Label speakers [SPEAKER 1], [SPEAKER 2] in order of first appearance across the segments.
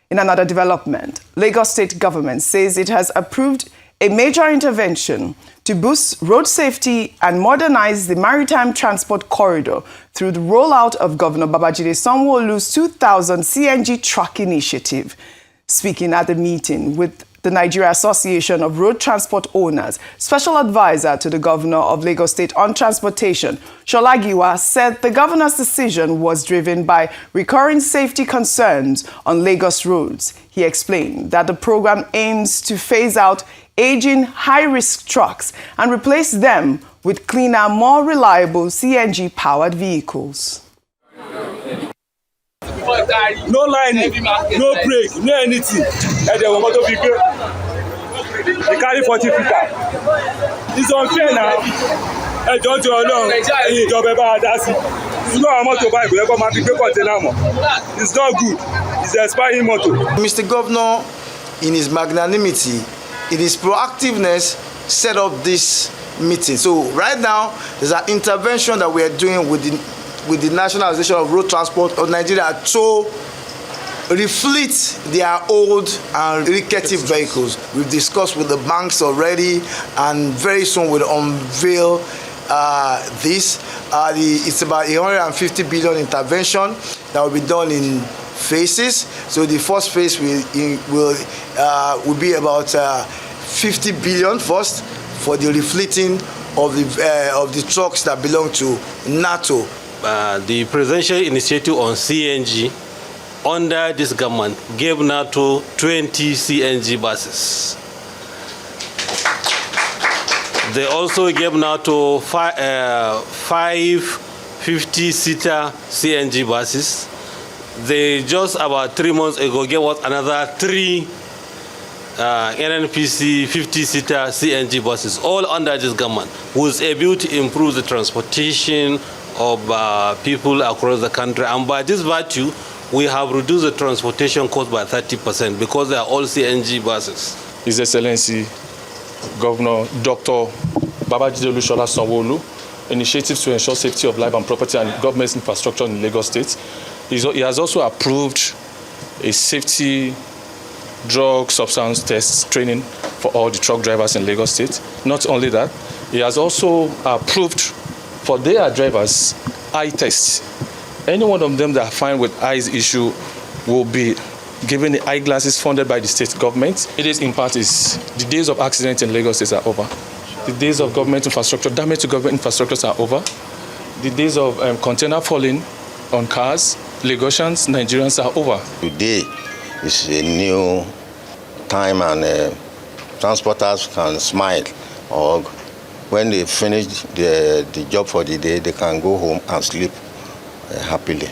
[SPEAKER 1] In another development, Lagos State government says it has approved a major intervention to boost road safety and modernize the maritime transport corridor through the rollout of Governor Babajide Sanwo-Olu's 2,000 CNG truck initiative. Speaking at the meeting with the Nigeria Association of Road Transport Owners, Special Advisor to the Governor of Lagos State on Transportation, Shola Giwa, said the governor's decision was driven by recurring safety concerns on Lagos roads. He explained that the program aims to phase out aging high-risk trucks and replace them with cleaner, more reliable CNG-powered vehicles.
[SPEAKER 2] No lining, no brake, no anything. And they want to be good. They carry 40 feet. It's unfair now. I don't know. It's not good. It's expiring motor.
[SPEAKER 3] Mr. Governor, in his magnanimity, in his proactiveness, set up this meeting. So right now, there's an intervention that we are doing with the National Association of Road Transport of Nigeria to refleet their old and rickety vehicles. We've discussed with the banks already, and very soon we'll unveil this. It's about 150 billion intervention that will be done in phases. So the first phase will be about 50 billion first for the refleeting of the trucks that belong to NATO.
[SPEAKER 4] The presidential initiative on CNG under this government gave NATO 20 CNG buses. They also gave NATO 5 50-seater CNG buses. They just about 3 months ago gave us another 3 NNPC 50-seater CNG buses, all under this government, who is able to improve the transportation of people across the country. And by this virtue, we have reduced the transportation cost by 30% because they are all CNG buses.
[SPEAKER 2] His Excellency Governor Dr. Babajide Olusola Sanwo-Olu, initiatives to ensure safety of life and property and government infrastructure in Lagos State. He has also approved a safety drug substance test training for all the truck drivers in Lagos State. Not only that, he has also approved for their drivers eye tests. Any one of them that are fine with eyes issue will be given the eyeglasses funded by the state government. It is in part is the days of accidents in Lagos State are over. The days of government infrastructure, damage to government infrastructures are over. The days of container falling on cars, Lagosians, Nigerians are over.
[SPEAKER 5] Today is a new time, and transporters can smile, or when they finish the job for the day, they can go home and sleep happily.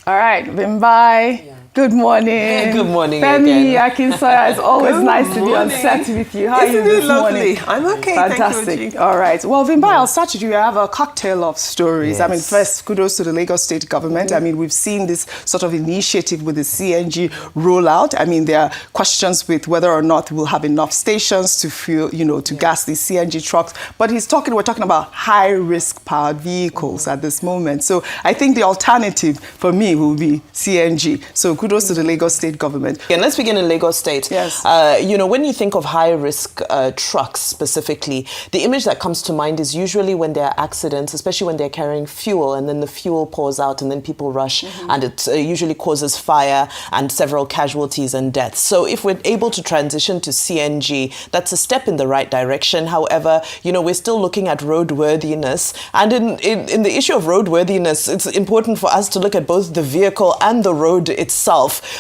[SPEAKER 1] All right, Bimbai. Yeah. Good morning.
[SPEAKER 6] Good morning
[SPEAKER 1] Femi Akinsoya, it's always nice to be on set with you. How are you this morning?
[SPEAKER 6] I'm okay.
[SPEAKER 1] Fantastic.
[SPEAKER 6] Thank you.
[SPEAKER 1] All right. Well, Bimbai, I'll start with you. I have a cocktail of stories.
[SPEAKER 6] Yes.
[SPEAKER 1] I mean, first, kudos to the Lagos State government. I mean, we've seen this sort of initiative with the CNG rollout. I mean, there are questions with whether or not we'll have enough stations to fuel, to gas these CNG trucks. But we're talking about high-risk powered vehicles at this moment. So I think the alternative for me will be CNG. So kudos to the Lagos State government.
[SPEAKER 6] And let's begin in Lagos State.
[SPEAKER 1] Yes.
[SPEAKER 6] When you think of high-risk trucks specifically, the image that comes to mind is usually when there are accidents, especially when they're carrying fuel, and then the fuel pours out and then people rush, and it usually causes fire and several casualties and deaths. So if we're able to transition to CNG, that's a step in the right direction. However, we're still looking at roadworthiness. And in the issue of roadworthiness, it's important for us to look at both the vehicle and the road itself.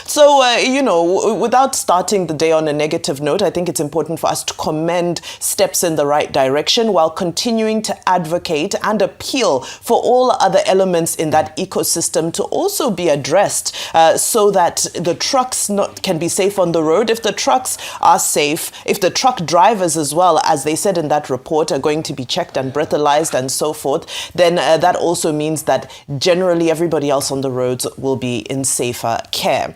[SPEAKER 6] So, without starting the day on a negative note, I think it's important for us to commend steps in the right direction while continuing to advocate and appeal for all other elements in that ecosystem to also be addressed so that the trucks can be safe on the road. If the trucks are safe, if the truck drivers as well, as they said in that report, are going to be checked and breathalyzed and so forth, then that also means that generally everybody else on the roads will be in safer care.